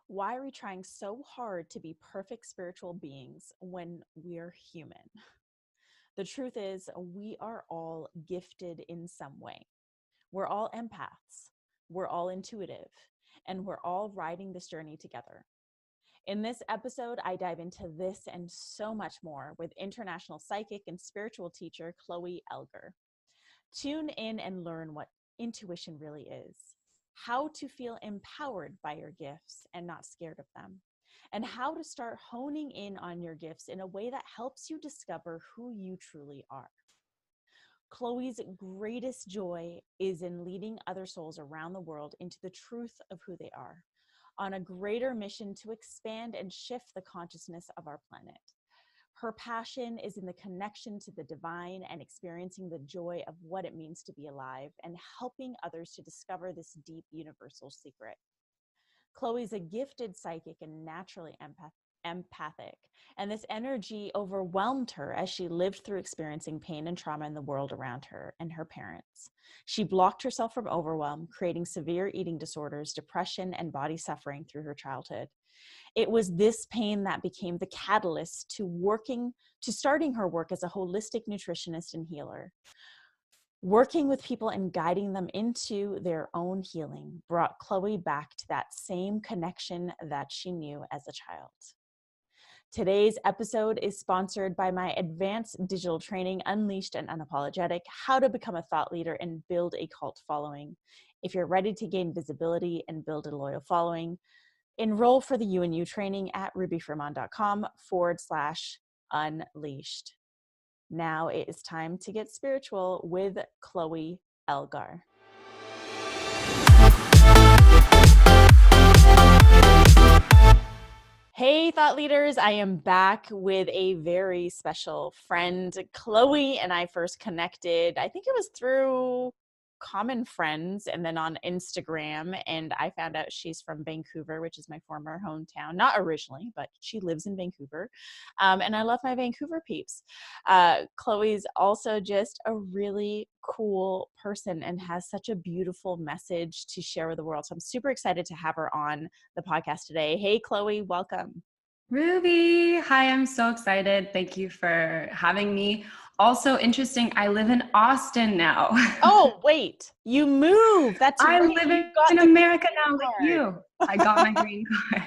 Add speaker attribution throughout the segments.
Speaker 1: Why are we trying so hard to be perfect spiritual beings when we're human? The truth is, we are all gifted in some way. We're all empaths, we're all intuitive, and we're all riding this journey together. In this episode, I dive into this and so much more with international psychic and spiritual teacher Chloe Elgar. Tune in and learn what intuition really is, how to feel empowered by your gifts and not scared of them, and how to start honing in on your gifts in a way that helps you discover who you truly are. Chloe's greatest joy is in leading other souls around the world into the truth of who they are, on a greater mission to expand and shift the consciousness of our planet. Her passion is in the connection to the divine and experiencing the joy of what it means to be alive and helping others to discover this deep universal secret. Chloe's a gifted psychic and naturally empathic, and this energy overwhelmed her as she lived through experiencing pain and trauma in the world around her and her parents. She blocked herself from overwhelm, creating severe eating disorders, depression, and body suffering through her childhood. It was this pain that became the catalyst to starting her work as a holistic nutritionist and healer. Working with people and guiding them into their own healing brought Chloe back to that same connection that she knew as a child. Today's episode is sponsored by my advanced digital training, Unleashed and Unapologetic, How to Become a Thought Leader and Build a Cult Following. If you're ready to gain visibility and build a loyal following, enroll for the UNU training at rubyfremon.com/unleashed. Now it is time to get spiritual with Chloe Elgar. Hey, thought leaders, I am back with a very special friend. Chloe and I first connected, I think it was through common friends and then on Instagram, and I found out she's from Vancouver, which is my former hometown. Not originally, but she lives in Vancouver, and I love my Vancouver peeps. Chloe's also just a really cool person and has such a beautiful message to share with the world, so I'm super excited to have her on the podcast today. Hey Chloe, welcome.
Speaker 2: Ruby, hi, I'm so excited. Thank you for having me. Also interesting, I live in Austin now.
Speaker 1: Oh, wait, you moved. That's
Speaker 2: I
Speaker 1: right.
Speaker 2: live
Speaker 1: You got
Speaker 2: in
Speaker 1: the
Speaker 2: America
Speaker 1: green
Speaker 2: now, like
Speaker 1: card.
Speaker 2: you. I got my green card.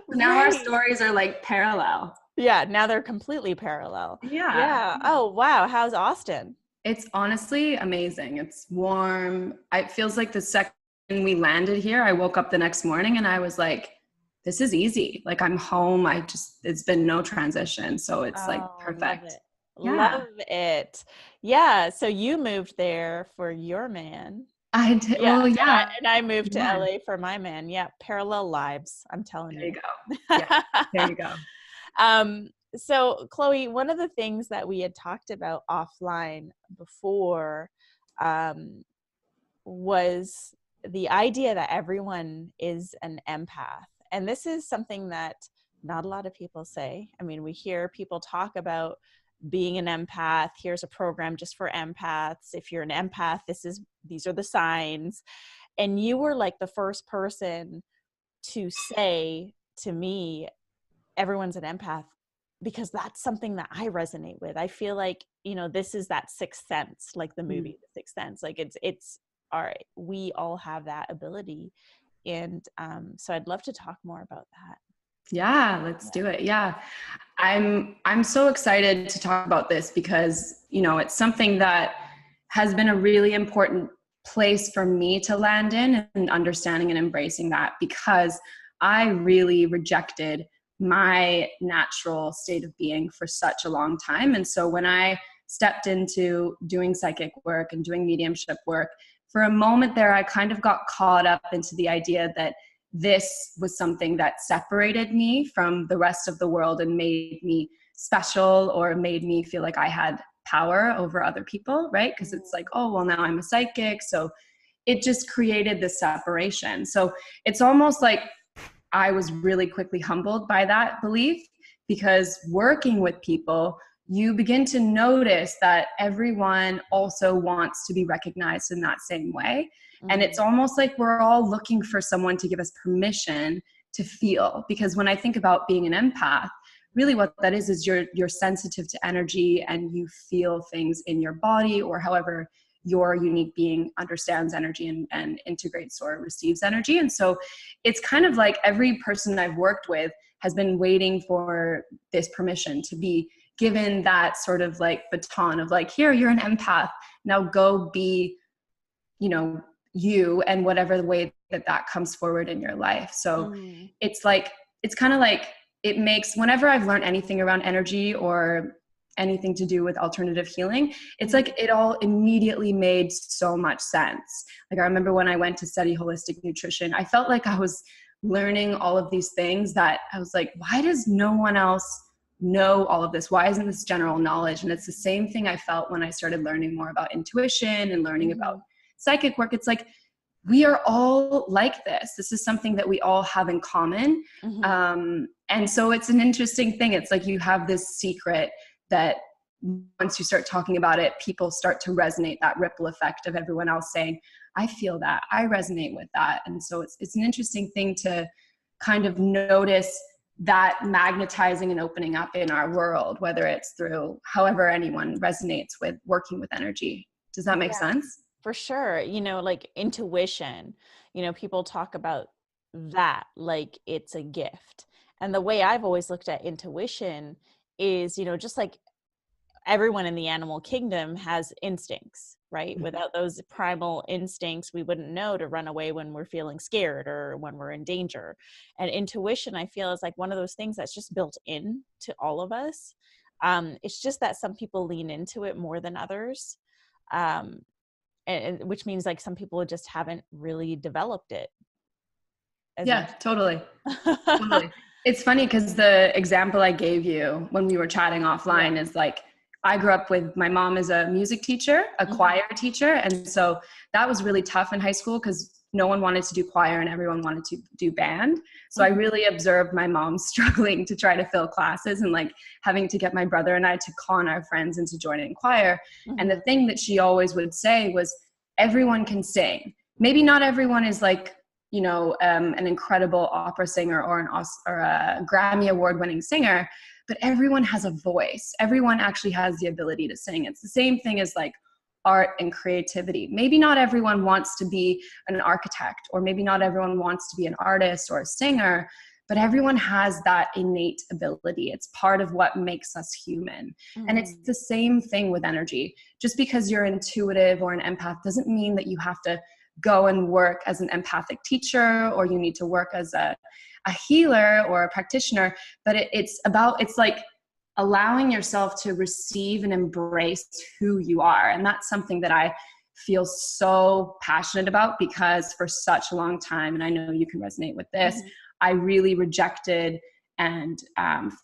Speaker 2: Now our
Speaker 1: Right.
Speaker 2: stories are like parallel.
Speaker 1: Yeah, now they're completely parallel.
Speaker 2: Yeah.
Speaker 1: Yeah. Oh, wow. How's Austin?
Speaker 2: It's honestly amazing. It's warm. It feels like the second we landed here, I woke up the next morning and I was like, this is easy. Like I'm home. It's been no transition. So it's like
Speaker 1: Love
Speaker 2: perfect.
Speaker 1: it.
Speaker 2: Yeah.
Speaker 1: Love it. Yeah. So you moved there for your man.
Speaker 2: I did.
Speaker 1: Yeah.
Speaker 2: Well, yeah.
Speaker 1: And I moved to
Speaker 2: Yeah.
Speaker 1: LA for my man. Yeah. Parallel lives. I'm telling
Speaker 2: There you
Speaker 1: you.
Speaker 2: go. Yeah. There you go.
Speaker 1: So Chloe, one of the things that we had talked about offline before was the idea that everyone is an empath. And this is something that not a lot of people say. I mean, we hear people talk about being an empath. Here's a program just for empaths. If you're an empath, these are the signs. And you were like the first person to say to me, everyone's an empath, because that's something that I resonate with. I feel like, this is that sixth sense, like the movie, The Sixth Sense. Like it's all right. We all have that ability. And so I'd love to talk more about that.
Speaker 2: Yeah, let's do it. Yeah. I'm so excited to talk about this because, it's something that has been a really important place for me to land in, and understanding and embracing that, because I really rejected my natural state of being for such a long time. And so when I stepped into doing psychic work and doing mediumship work, for a moment there, I kind of got caught up into the idea that this was something that separated me from the rest of the world and made me special, or made me feel like I had power over other people, right? Because it's like, oh, well, now I'm a psychic. So it just created this separation. So it's almost like I was really quickly humbled by that belief, because working with people, you begin to notice that everyone also wants to be recognized in that same way. And it's almost like we're all looking for someone to give us permission to feel. Because when I think about being an empath, really what that is you're sensitive to energy, and you feel things in your body, or however your unique being understands energy and integrates or receives energy. And so it's kind of like every person I've worked with has been waiting for this permission to be given that sort of like baton of like, here, you're an empath, now go be, you know, you, and whatever the way that comes forward in your life. So it's like, it's kind of like, it makes, whenever I've learned anything around energy or anything to do with alternative healing, it's like it all immediately made so much sense. Like I remember when I went to study holistic nutrition, I felt like I was learning all of these things that I was like, why does no one else know all of this? Why isn't this general knowledge? And it's the same thing I felt when I started learning more about intuition and learning about psychic work. It's like, we are all like this. This is something that we all have in common. And so it's an interesting thing. It's like you have this secret that once you start talking about it, people start to resonate, that ripple effect of everyone else saying, I feel that, I resonate with that. And so it's an interesting thing to kind of notice that magnetizing and opening up in our world, whether it's through however anyone resonates with working with energy. Does that make sense?
Speaker 1: For sure. You know, like intuition, you know, people talk about that like it's a gift. And the way I've always looked at intuition is, you know, just like everyone in the animal kingdom has instincts, right? Without those primal instincts, we wouldn't know to run away when we're feeling scared or when we're in danger. And intuition, I feel, is like one of those things that's just built in to all of us. It's just that some people lean into it more than others. And which means like some people just haven't really developed it.
Speaker 2: Totally. It's funny because the example I gave you when we were chatting offline is like, I grew up with, my mom is a music teacher, a choir teacher. And so that was really tough in high school because no one wanted to do choir and everyone wanted to do band. So I really observed my mom struggling to try to fill classes and like having to get my brother and I to con our friends into joining choir. And the thing that she always would say was, everyone can sing. Maybe not everyone is like, you know, an incredible opera singer or a Grammy award-winning singer, but everyone has a voice. Everyone actually has the ability to sing. It's the same thing as like art and creativity. Maybe not everyone wants to be an architect, or maybe not everyone wants to be an artist or a singer, but everyone has that innate ability. It's part of what makes us human. And it's the same thing with energy. Just because you're intuitive or an empath doesn't mean that you have to go and work as an empathic teacher, or you need to work as a healer or a practitioner. But it's like allowing yourself to receive and embrace who you are. And that's something that I feel so passionate about, because for such a long time, and I know you can resonate with this, I really rejected and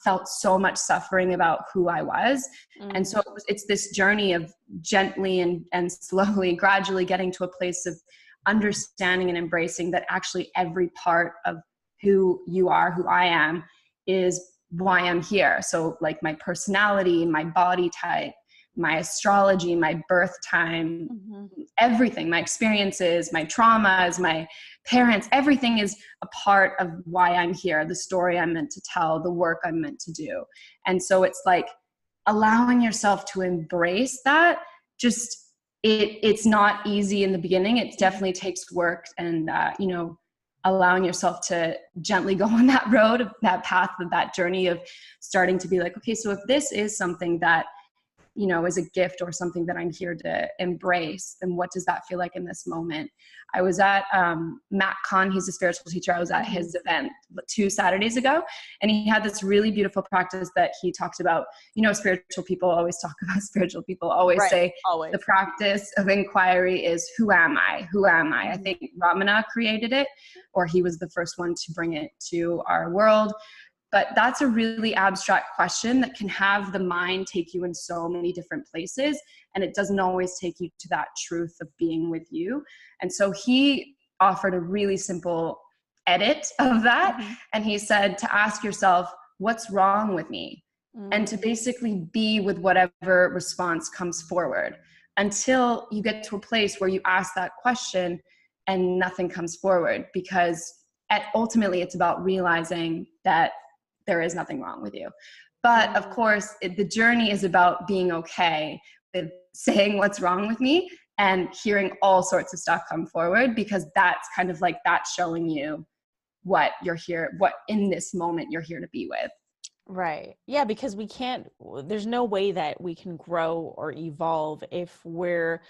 Speaker 2: felt so much suffering about who I was. And so it's this journey of gently and slowly, gradually getting to a place of understanding and embracing that actually every part of who you are, who I am, is why I'm here. So like my personality, my body type, my astrology, my birth time, everything, my experiences, my traumas, my parents, everything is a part of why I'm here, the story I'm meant to tell, the work I'm meant to do. And so it's like allowing yourself to embrace that. Just it's not easy in the beginning. It definitely takes work, and you know, allowing yourself to gently go on that road, that path, of that journey of starting to be like, okay, so if this is something that, you know, is a gift or something that I'm here to embrace, then what does that feel like in this moment? I was at Matt Kahn, he's a spiritual teacher. I was at his event 2 Saturdays ago, and he had this really beautiful practice that he talked about. You know, spiritual people always talk about, spiritual people always say the practice of inquiry is, who am I? Who am I? I think Ramana created it, or he was the first one to bring it to our world. But that's a really abstract question that can have the mind take you in so many different places. And it doesn't always take you to that truth of being with you. And so he offered a really simple edit of that. And he said to ask yourself, what's wrong with me? And to basically be with whatever response comes forward, until you get to a place where you ask that question and nothing comes forward, because ultimately it's about realizing that there is nothing wrong with you. But of course, the journey is about being okay with saying what's wrong with me and hearing all sorts of stuff come forward, because that's kind of like that's showing you what you're here, what in this moment you're here to be with.
Speaker 1: Right. Yeah, because there's no way that we can grow or evolve if we're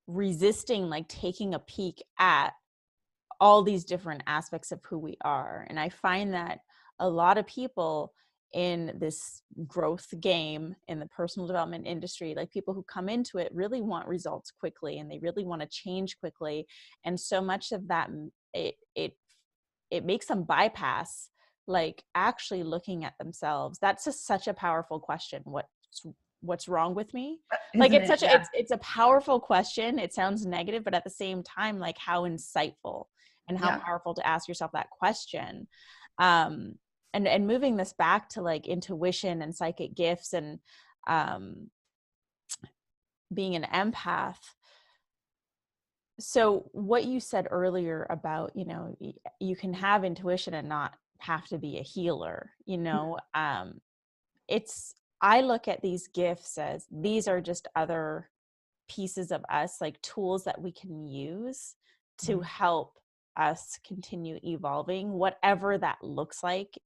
Speaker 1: resisting like taking a peek at all these different aspects of who we are. And I find that a lot of people in this growth game in the personal development industry, like people who come into it really want results quickly and they really want to change quickly. And so much of that, it makes them bypass like actually looking at themselves. That's just such a powerful question. What's wrong with me? Like
Speaker 2: Isn't it? Yeah.
Speaker 1: it's a powerful question. It sounds negative, but at the same time, like how insightful and how
Speaker 2: Yeah.
Speaker 1: powerful to ask yourself that question. And moving this back to like intuition and psychic gifts and being an empath. So what you said earlier about, you can have intuition and not have to be a healer, I look at these gifts as these are just other pieces of us, like tools that we can use to help us continue evolving, whatever that looks like,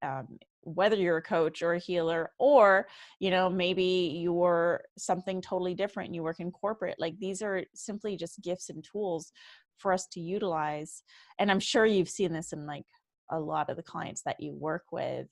Speaker 1: whether you're a coach or a healer, or, maybe you're something totally different. You work in corporate. Like these are simply just gifts and tools for us to utilize. And I'm sure you've seen this in like a lot of the clients that you work with.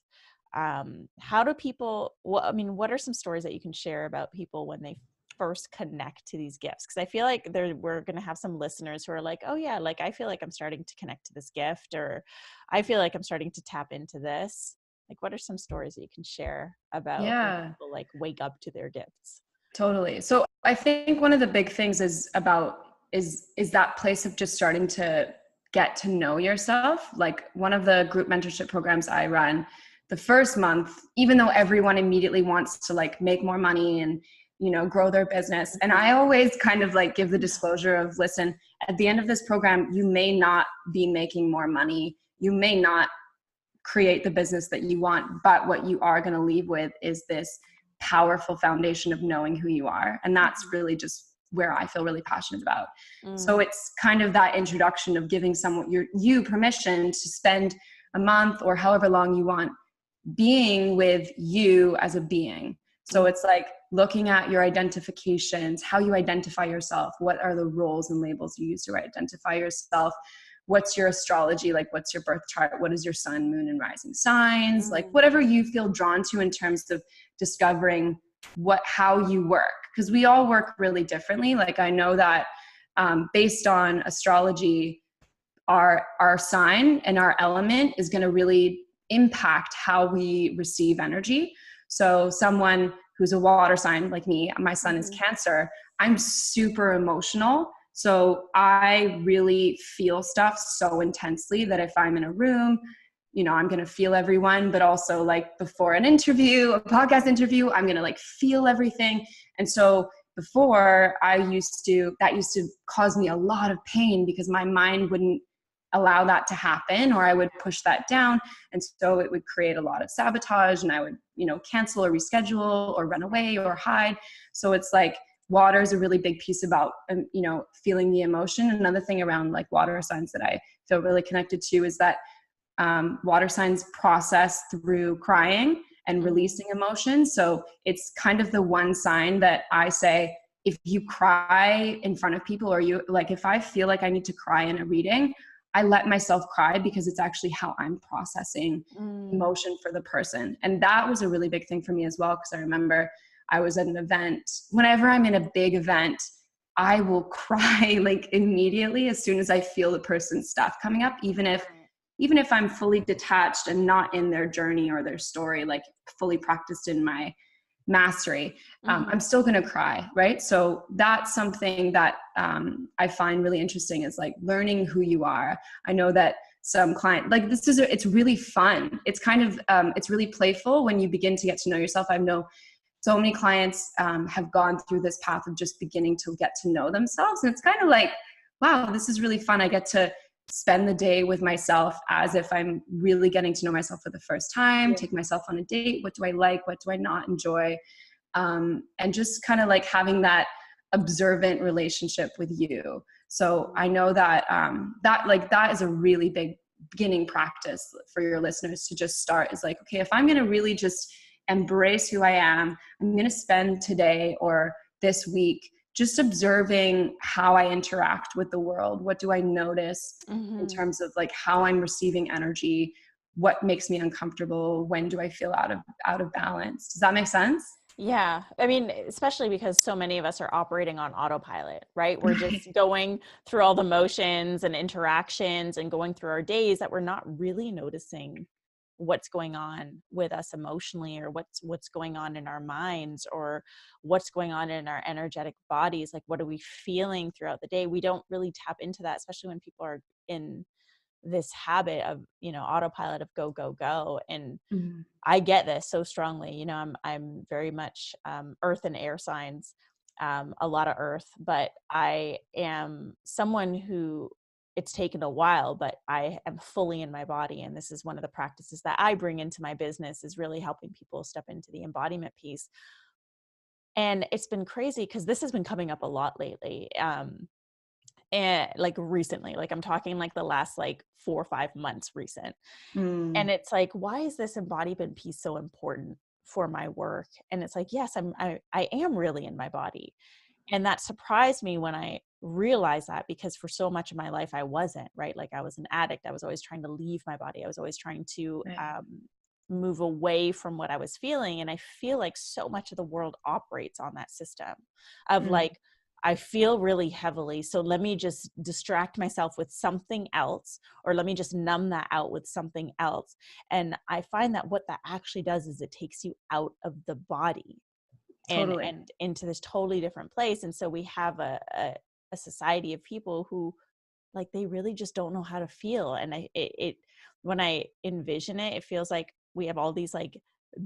Speaker 1: How do people, what are some stories that you can share about people when they first connect to these gifts? Because I feel like we're going to have some listeners who are like, oh yeah, like I feel like I'm starting to connect to this gift, or I feel like I'm starting to tap into this. Like, what are some stories that you can share about when people like wake up to their gifts?
Speaker 2: Totally. So I think one of the big things is that place of just starting to get to know yourself. Like one of the group mentorship programs I run, the first month, even though everyone immediately wants to like make more money and, grow their business. And I always kind of like give the disclosure of, listen, at the end of this program, you may not be making more money. You may not create the business that you want, but what you are going to leave with is this powerful foundation of knowing who you are. And that's really just where I feel really passionate about. So it's kind of that introduction of giving someone you permission to spend a month or however long you want being with you as a being. So it's like looking at your identifications, how you identify yourself, what are the roles and labels you use to identify yourself, what's your astrology, like what's your birth chart, what is your sun, moon, and rising signs, like whatever you feel drawn to in terms of discovering how you work, because we all work really differently. Like I know that based on astrology, our sign and our element is going to really impact how we receive energy. So someone who's a water sign like me, my sun is Cancer, I'm super emotional. So I really feel stuff so intensely that if I'm in a room, I'm going to feel everyone, but also like before an interview, a podcast interview, I'm going to like feel everything. And so before that used to cause me a lot of pain because my mind wouldn't allow that to happen, or I would push that down. And so it would create a lot of sabotage, and I would, cancel or reschedule or run away or hide. So it's like water is a really big piece about, feeling the emotion. Another thing around like water signs that I feel really connected to is that water signs process through crying and releasing emotion. So it's kind of the one sign that I say, if you cry in front of people, or if I feel like I need to cry in a reading, I let myself cry because it's actually how I'm processing emotion for the person. And that was a really big thing for me as well, because I remember I was at an event. Whenever I'm in a big event, I will cry like immediately as soon as I feel the person's stuff coming up, even if I'm fully detached and not in their journey or their story, like fully practiced in my mastery, I'm still going to cry. Right. So that's something that I find really interesting, is like learning who you are. I know that some client, like it's really fun. It's kind of, it's really playful when you begin to get to know yourself. I know so many clients have gone through this path of just beginning to get to know themselves. And it's kind of like, wow, this is really fun. I get to spend the day with myself as if I'm really getting to know myself for the first time, take myself on a date. What do I like? What do I not enjoy? And just kind of like having that observant relationship with you. So I know that that is a really big beginning practice for your listeners to just start, is like, okay, if I'm going to really just embrace who I am, I'm going to spend today or this week just observing how I interact with the world. What do I notice in terms of like how I'm receiving energy? What makes me uncomfortable? When do I feel out of balance? Does that make sense?
Speaker 1: Yeah. I mean, especially because so many of us are operating on autopilot, right? We're just going through all the motions and interactions and going through our days that we're not really noticing what's going on with us emotionally, or what's going on in our minds, or what's going on in our energetic bodies. Like, what are we feeling throughout the day? We don't really tap into that, especially when people are in this habit of, autopilot of go, go, go. And
Speaker 2: Mhm.
Speaker 1: I get this so strongly. I'm very much earth and air signs, a lot of earth, but I am someone who, it's taken a while, but I am fully in my body. And this is one of the practices that I bring into my business, is really helping people step into the embodiment piece. And it's been crazy because this has been coming up a lot lately. And like recently, like I'm talking like the last like 4 or 5 months recent.
Speaker 2: Mm,
Speaker 1: And it's like, why is this embodiment piece so important for my work? And it's like, yes, I am really in my body. And that surprised me when I realized that, because for so much of my life, I wasn't, right? Like, I was an addict. I was always trying to leave my body. I was always trying to
Speaker 2: right.
Speaker 1: move away from what I was feeling. And I feel like so much of the world operates on that system of
Speaker 2: Mm,
Speaker 1: like, I feel really heavily, so let me just distract myself with something else, or let me just numb that out with something else. And I find that what that actually does is it takes you out of the body
Speaker 2: totally.
Speaker 1: and into this totally different place. And so we have a society of people who, like, they really just don't know how to feel. And it when I envision it, it feels like we have all these like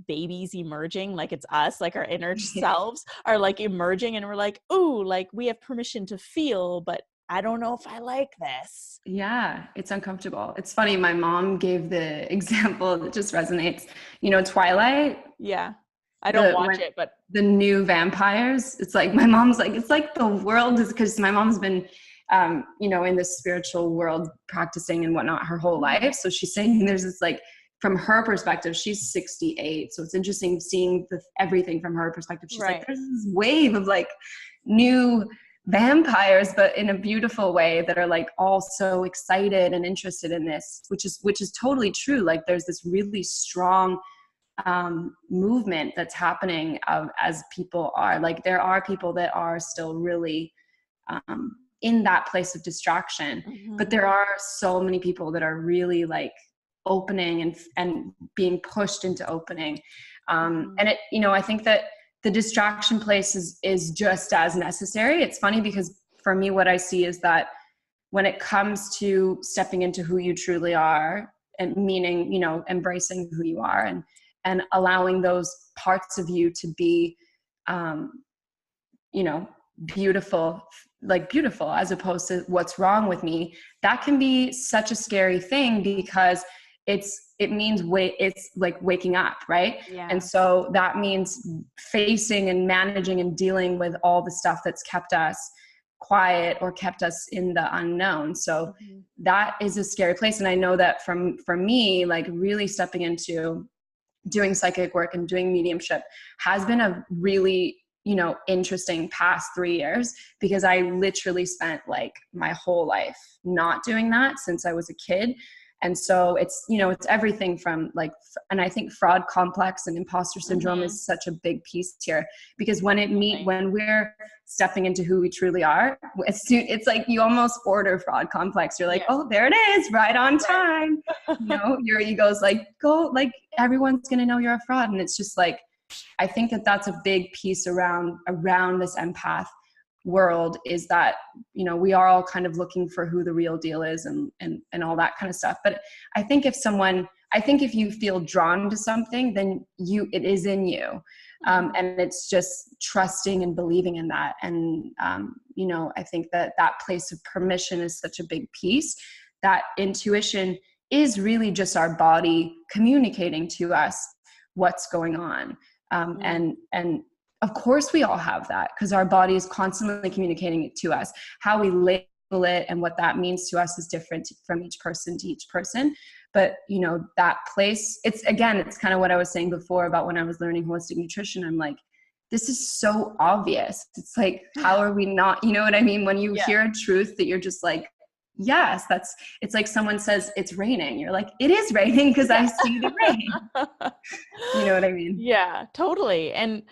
Speaker 1: babies emerging, like it's us, like our inner selves are like emerging, and we're like, ooh, like we have permission to feel, but I don't know if I like this.
Speaker 2: Yeah, it's uncomfortable. It's funny. My mom gave the example that just resonates. Twilight,
Speaker 1: Yeah. I don't
Speaker 2: the
Speaker 1: watch
Speaker 2: when
Speaker 1: it, but
Speaker 2: the new vampires. It's like my mom's like, it's like the world is, because my mom's been, in the spiritual world practicing and whatnot her whole life. So she's saying there's this like, from her perspective, she's 68. So it's interesting seeing everything from her perspective. She's like,
Speaker 1: right.
Speaker 2: there's this wave of like new vampires, but in a beautiful way, that are like all so excited and interested in this, which is totally true. Like there's this really strong movement that's happening as people are like, there are people that are still really in that place of distraction, but there are so many people that are really like opening and being pushed into opening. And it, I think that the distraction place is just as necessary. It's funny because for me, what I see is that when it comes to stepping into who you truly are, and meaning, embracing who you are, and allowing those parts of you to be, beautiful, like beautiful, as opposed to what's wrong with me, that can be such a scary thing, because it means it's like waking up, right? And
Speaker 1: Yeah.
Speaker 2: so that means facing and managing and dealing with all the stuff that's kept us quiet or kept us in the unknown. So that is a scary place. And I know that for me, like really stepping into doing psychic work and doing mediumship has been a really, interesting past 3 years, because I literally spent like my whole life not doing that since I was a kid. And so it's, it's everything from like, and I think fraud complex and imposter syndrome is such a big piece here, because when we're stepping into who we truly are, it's like you almost order fraud complex. You're like, oh, there it is, right on time. Your ego's like, go, like everyone's going to know you're a fraud. And it's just like, I think that that's a big piece around this empath world, is that, we are all kind of looking for who the real deal is and all that kind of stuff. But I think if you feel drawn to something, then it is in you. And it's just trusting and believing in that. And, I think that place of permission is such a big piece, that intuition is really just our body communicating to us what's going on. And of course we all have that, because our body is constantly communicating it to us. How we label it and what that means to us is different from each person to each person. But, you know, that place, it's kind of what I was saying before about when I was learning holistic nutrition. I'm like, this is so obvious. It's like, how are we not, you know what I mean? When you hear a truth that you're just like, yes, it's like someone says it's raining. You're like, it is raining because I see the rain. You know what I mean?
Speaker 1: Yeah, totally. And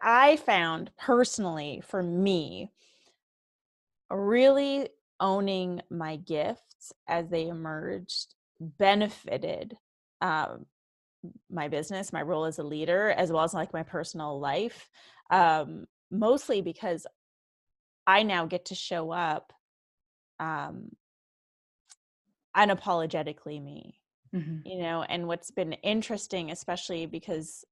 Speaker 1: I found personally, for me, really owning my gifts as they emerged benefited my business, my role as a leader, as well as like my personal life. Mostly because I now get to show up unapologetically me. You know, and what's been interesting, especially because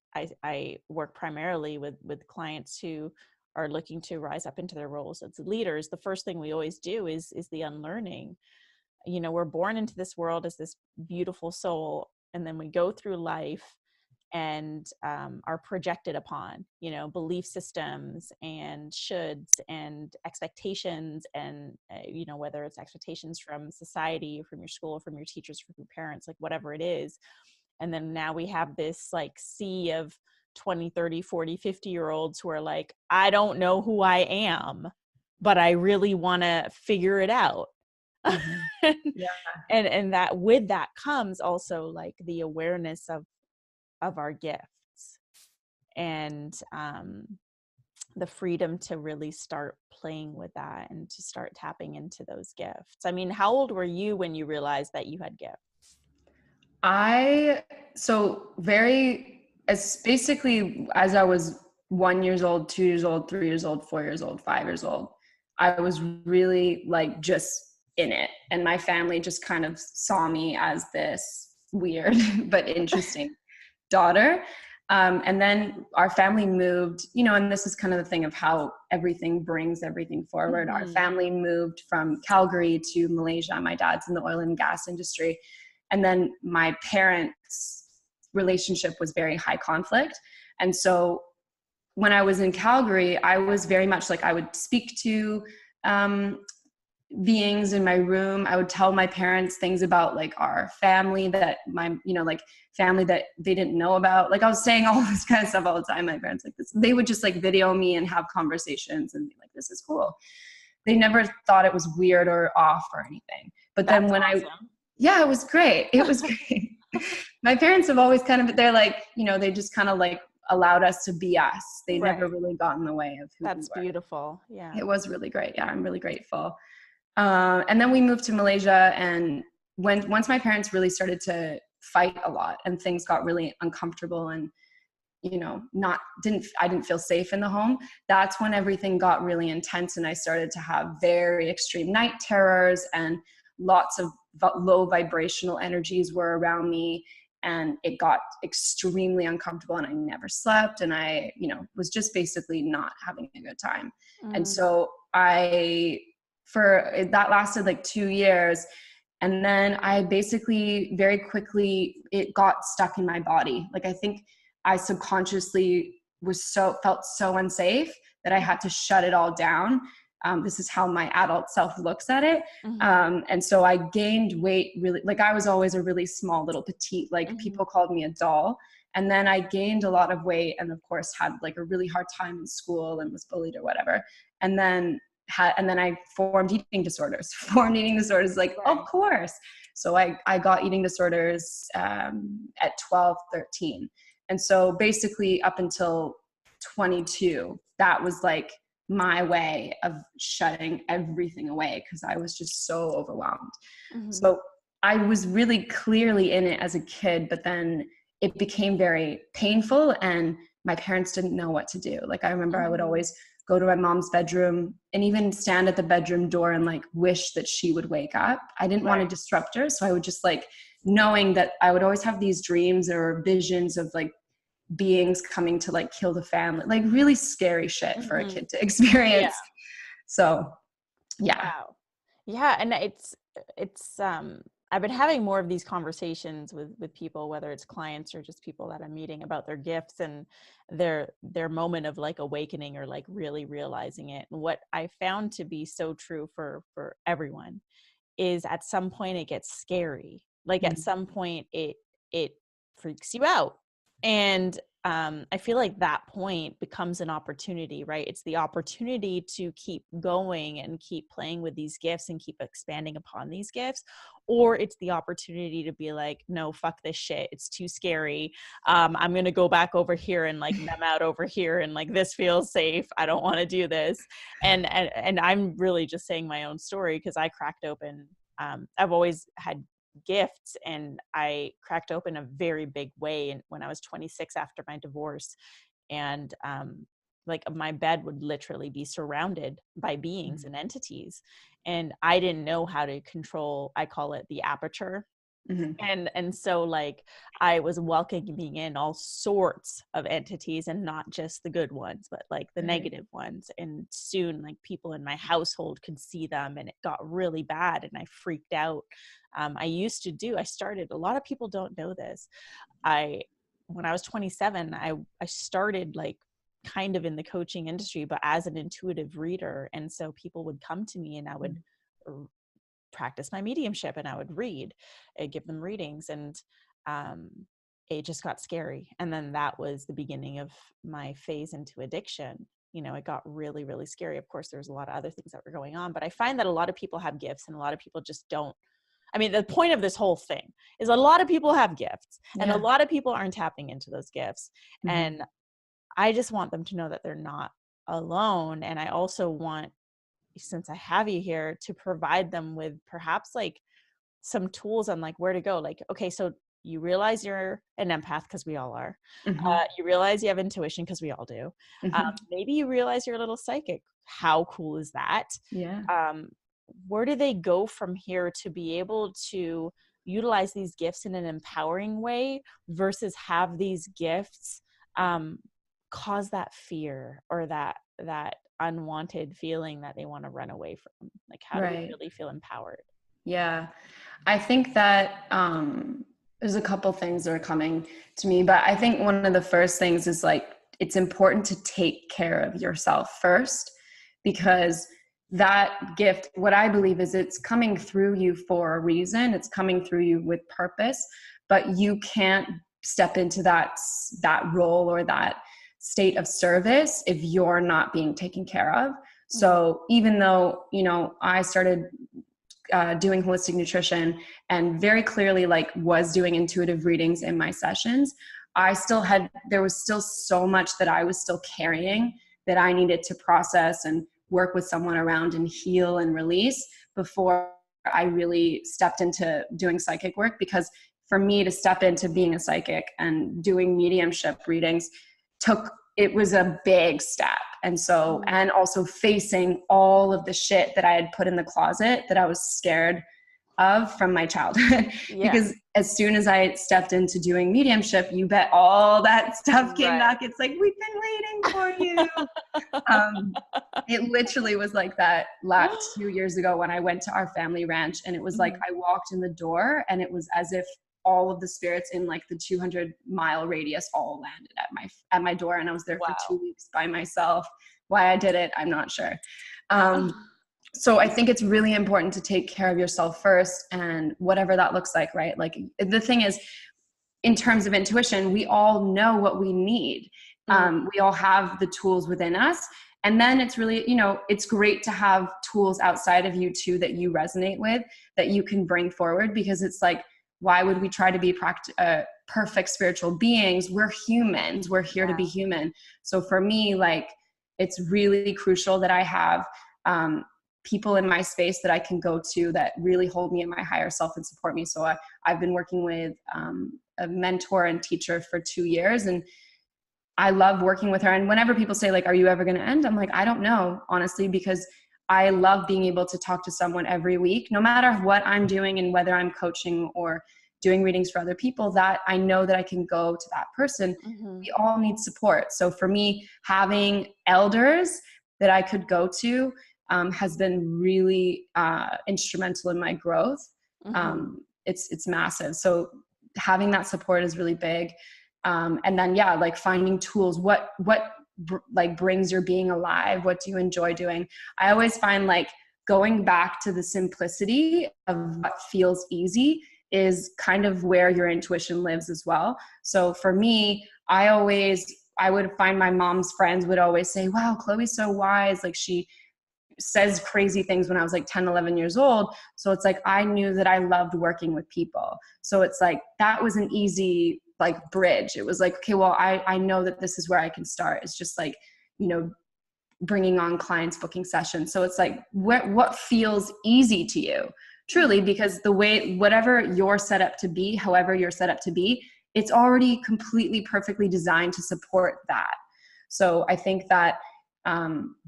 Speaker 1: I work primarily with clients who are looking to rise up into their roles as leaders, the first thing we always do is the unlearning. You know, we're born into this world as this beautiful soul, and then we go through life and are projected upon, you know, belief systems and shoulds and expectations, and you know, whether it's expectations from society, from your school, from your teachers, from your parents, like whatever it is. And then now we have this like sea of 20, 30, 40, 50-year-olds who are like, I don't know who I am, but I really want to figure it out. And that with that comes also like the awareness of our gifts, and the freedom to really start playing with that and to start tapping into those gifts. I mean, how old were you when you realized that you had gifts?
Speaker 2: Basically as I was 1 year old, 2 years old, 3 years old, 4 years old, 5 years old, I was really like just in it. And my family just kind of saw me as this weird but interesting daughter. And then our family moved, you know, and this is kind of the thing of how everything brings everything forward. Our family moved from Calgary to Malaysia. My dad's in the oil and gas industry. And then my parents' relationship was very high conflict. And so when I was in Calgary, I was very much like, I would speak to beings in my room. I would tell my parents things about like our family that like family that they didn't know about. Like I was saying all this kind of stuff all the time. My parents like this, they would just like video me and have conversations and be like, this is cool. They never thought it was weird or off or anything. But then when awesome. It was great. It was great. My parents have always kind of, they're like, you know, they just kind of like allowed us to be us. They never really got in the way of who
Speaker 1: That's
Speaker 2: we were.
Speaker 1: Beautiful. Yeah.
Speaker 2: It was really great. Yeah. I'm really grateful. And then we moved to Malaysia, and once my parents really started to fight a lot and things got really uncomfortable and, you know, I didn't feel safe in the home, that's when everything got really intense. And I started to have very extreme night terrors, and lots of low vibrational energies were around me, and it got extremely uncomfortable, and I never slept, and I, you know, was just basically not having a good time. And so that lasted like 2 years. And then I basically very quickly, it got stuck in my body. Like I think I subconsciously felt so unsafe that I had to shut it all down. This is how my adult self looks at it. And so I gained weight really, like I was always a really small little petite, like people called me a doll. And then I gained a lot of weight, and of course had like a really hard time in school and was bullied or whatever. And then I formed eating disorders. Like, of course. So I got eating disorders at 12, 13. And so basically up until 22, that was like my way of shutting everything away, because I was just so overwhelmed. So I was really clearly in it as a kid, but then it became very painful, and my parents didn't know what to do. Like I remember I would always go to my mom's bedroom and even stand at the bedroom door and like wish that she would wake up. I didn't want to disrupt her. So I would just like, knowing that I would always have these dreams or visions of like beings coming to like kill the family, like really scary shit for a kid to experience. So yeah.
Speaker 1: Wow. Yeah, and it's I've been having more of these conversations with people, whether it's clients or just people that I'm meeting, about their gifts and their moment of like awakening or like really realizing it. And what I found to be so true for everyone is at some point it gets scary. Like at
Speaker 2: Mm.
Speaker 1: some point it freaks you out. And I feel like that point becomes an opportunity, right? It's the opportunity to keep going and keep playing with these gifts and keep expanding upon these gifts. Or it's the opportunity to be like, no, fuck this shit. It's too scary. I'm going to go back over here and like numb out over here. And like, this feels safe. I don't want to do this. And I'm really just saying my own story because I cracked open. I've always had gifts, and I cracked open a very big way and when I was 26 after my divorce. And like my bed would literally be surrounded by beings and entities, and I didn't know how to control, I call it the aperture.
Speaker 2: Mm-hmm.
Speaker 1: And so like I was welcoming in all sorts of entities, and not just the good ones, but like the negative ones. And soon like people in my household could see them, and it got really bad and I freaked out. I started, a lot of people don't know this. When I was 27, I started like kind of in the coaching industry, but as an intuitive reader. And so people would come to me and I would practice my mediumship and I would read, I'd give them readings, and um, it just got scary. And then that was the beginning of my phase into addiction. You know, it got really, really scary. Of course, there's a lot of other things that were going on, but I find that a lot of people have gifts and a lot of people just don't. I mean, the point of this whole thing is a lot of people have gifts and a lot of people aren't tapping into those gifts.
Speaker 2: Mm-hmm.
Speaker 1: And I just want them to know that they're not alone. And I also want, since I have you here, to provide them with perhaps like some tools on like where to go. Like, okay, so you realize you're an empath because we all are.
Speaker 2: Mm-hmm.
Speaker 1: You realize you have intuition because we all do.
Speaker 2: Mm-hmm.
Speaker 1: Maybe you realize you're a little psychic. How cool is that?
Speaker 2: Yeah.
Speaker 1: Where do they go from here to be able to utilize these gifts in an empowering way versus have these gifts cause that fear or that unwanted feeling that they want to run away from? Like, how do we
Speaker 2: Right.
Speaker 1: really feel empowered?
Speaker 2: Yeah. I think that there's a couple things that are coming to me, but I think one of the first things is like, it's important to take care of yourself first, because that gift, what I believe is it's coming through you for a reason. It's coming through you with purpose, but you can't step into that role or that state of service if you're not being taken care of. So even though, you know, I started doing holistic nutrition and very clearly like was doing intuitive readings in my sessions, there was still so much that I was still carrying that I needed to process and work with someone around and heal and release before I really stepped into doing psychic work. Because for me to step into being a psychic and doing mediumship readings it was a big step. And so, and also facing all of the shit that I had put in the closet that I was scared of from my childhood. Because as soon as I stepped into doing mediumship, you bet all that stuff came back. It's like, we've been waiting for you. It literally was like that 2 years ago when I went to our family ranch, and it was like, I walked in the door and it was as if all of the spirits in like the 200-mile radius all landed at my door. And I was there for 2 weeks by myself. Why I did it, I'm not sure. So I think it's really important to take care of yourself first, and whatever that looks like, right? Like the thing is, in terms of intuition, we all know what we need. We all have the tools within us. And then it's really, you know, it's great to have tools outside of you too that you resonate with, that you can bring forward, because it's like, why would we try to be perfect spiritual beings? We're humans. We're here to be human. So for me, like, it's really crucial that I have people in my space that I can go to that really hold me in my higher self and support me. So I've been working with a mentor and teacher for 2 years, and I love working with her. And whenever people say like, are you ever going to end? I'm like, I don't know, honestly, because I love being able to talk to someone every week, no matter what I'm doing and whether I'm coaching or doing readings for other people, that I know that I can go to that person. We all need support. So for me, having elders that I could go to has been really instrumental in my growth. It's massive. So having that support is really big. And then, yeah, like finding tools, what like brings your being alive? What do you enjoy doing? I always find like going back to the simplicity of what feels easy is kind of where your intuition lives as well. So for me, I would find my mom's friends would always say, wow, Chloe's so wise. Like she says crazy things when I was like 10, 11 years old. So it's like, I knew that I loved working with people. So it's like, that was an easy like bridge. It was like, okay, well, I know that this is where I can start. It's just like, you know, bringing on clients, booking sessions. So it's like, what feels easy to you truly, because the way, whatever you're set up to be, however you're set up to be, it's already completely perfectly designed to support that. So I think that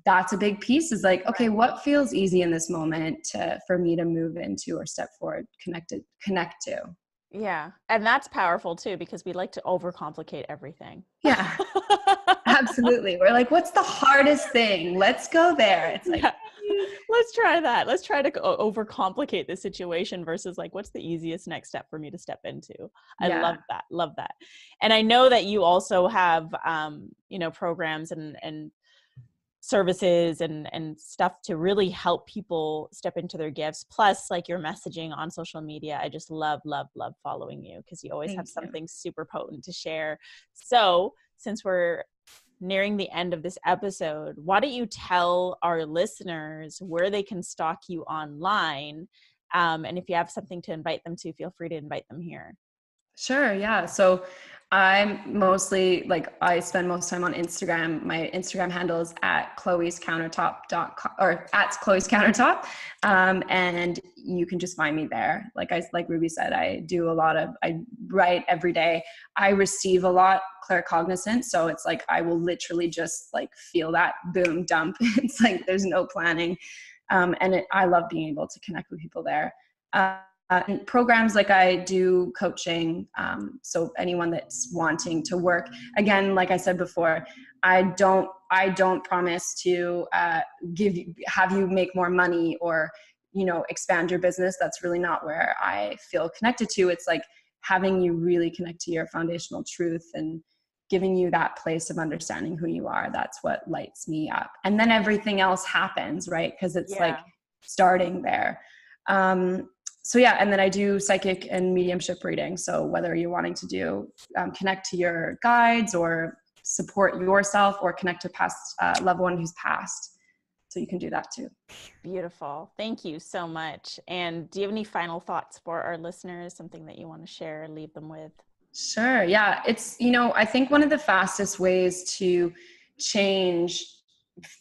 Speaker 2: that's a big piece, is like, okay, what feels easy in this moment for me to move into or step forward, connect to.
Speaker 1: Yeah. And that's powerful too, because we like to overcomplicate everything.
Speaker 2: Yeah, absolutely. We're like, what's the hardest thing? Let's go there. It's like,
Speaker 1: let's try that. Let's try to overcomplicate the situation versus like, what's the easiest next step for me to step into? I love that. Love that. And I know that you also have, you know, programs and services and stuff to really help people step into their gifts. Plus, like your messaging on social media, I just love following you, because you always have something super potent to share. So since we're nearing the end of this episode, why don't you tell our listeners where they can stalk you online? And if you have something to invite them to, feel free to invite them here. Sure.
Speaker 2: Yeah. So I'm mostly like, I spend most time on Instagram. My Instagram handle is at chloescountertop.com or at Chloe's Countertop. And you can just find me there. Like Ruby said, I write every day. I receive a lot claircognizant. So it's like, I will literally just like feel that boom dump. It's like, there's no planning. I love being able to connect with people there. And programs, like I do coaching. So anyone that's wanting to work, again, like I said before, I don't promise to have you make more money or, you know, expand your business. That's really not where I feel connected to. It's like having you really connect to your foundational truth and giving you that place of understanding who you are. That's what lights me up. And then everything else happens, right? Because it's like starting there. So yeah, and then I do psychic and mediumship reading. So whether you're wanting to do connect to your guides or support yourself or connect to past loved one who's passed, so you can do that too.
Speaker 1: Beautiful. Thank you so much. And do you have any final thoughts for our listeners? Something that you want to share, leave them with?
Speaker 2: Sure. Yeah. It's, you know, I think one of the fastest ways to change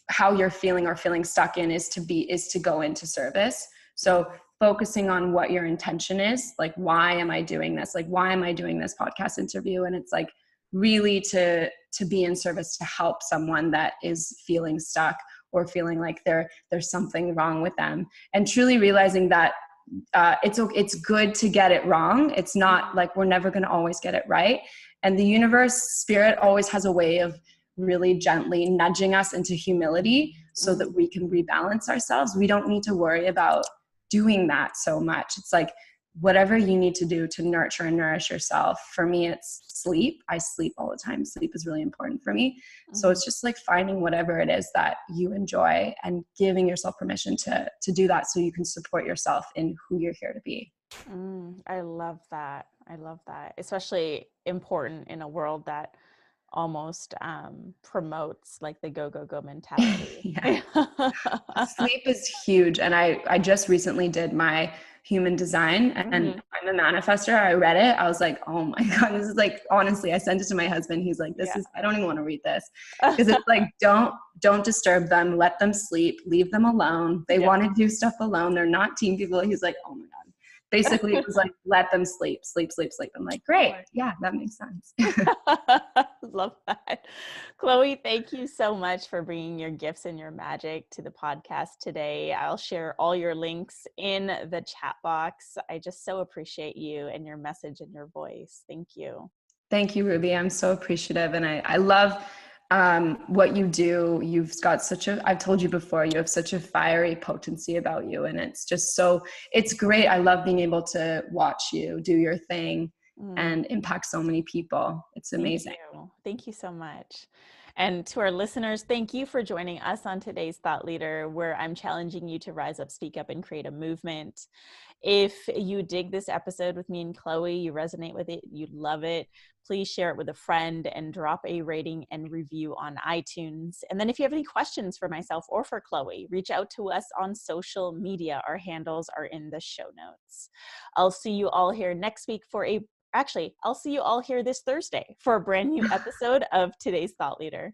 Speaker 2: how you're feeling or feeling stuck in is to go into service. So focusing on what your intention is, like, why am I doing this? Like, why am I doing this podcast interview? And it's like really to be in service to help someone that is feeling stuck or feeling like there's something wrong with them, and truly realizing that it's good to get it wrong. It's not like we're never going to always get it right. And the universe, spirit always has a way of really gently nudging us into humility so that we can rebalance ourselves. We don't need to worry about doing that so much. It's like whatever you need to do to nurture and nourish yourself. For me, it's sleep. I sleep all the time. Sleep is really important for me. So it's just like finding whatever it is that you enjoy and giving yourself permission to do that so you can support yourself in who you're here to be.
Speaker 1: I love that. I love that. Especially important in a world that almost promotes like the go mentality.
Speaker 2: Sleep is huge. And I just recently did my human design, and I'm a manifester. I read it. I was like, oh my God, this is like, honestly, I sent it to my husband. He's like, I don't even want to read this, because it's like, don't disturb them. Let them sleep, leave them alone. They want to do stuff alone. They're not team people. He's like, oh my God. Basically, it was like, let them sleep. I'm like, great. Yeah, that makes sense.
Speaker 1: Love that. Chloe, thank you so much for bringing your gifts and your magic to the podcast today. I'll share all your links in the chat box. I just so appreciate you and your message and your voice. Thank you.
Speaker 2: Thank you, Ruby. I'm so appreciative. And I love what you do. You've got I've told you before, you have such a fiery potency about you. And it's just it's great. I love being able to watch you do your thing and impact so many people. It's amazing.
Speaker 1: Thank you. Thank you so much. And to our listeners, thank you for joining us on today's Thought Leader, where I'm challenging you to rise up, speak up, and create a movement. If you dig this episode with me and Chloe, you resonate with it, you love it, please share it with a friend and drop a rating and review on iTunes. And then if you have any questions for myself or for Chloe, reach out to us on social media. Our handles are in the show notes. I'll see you all here next week I'll see you all here this Thursday for a brand new episode of today's Thought Leader.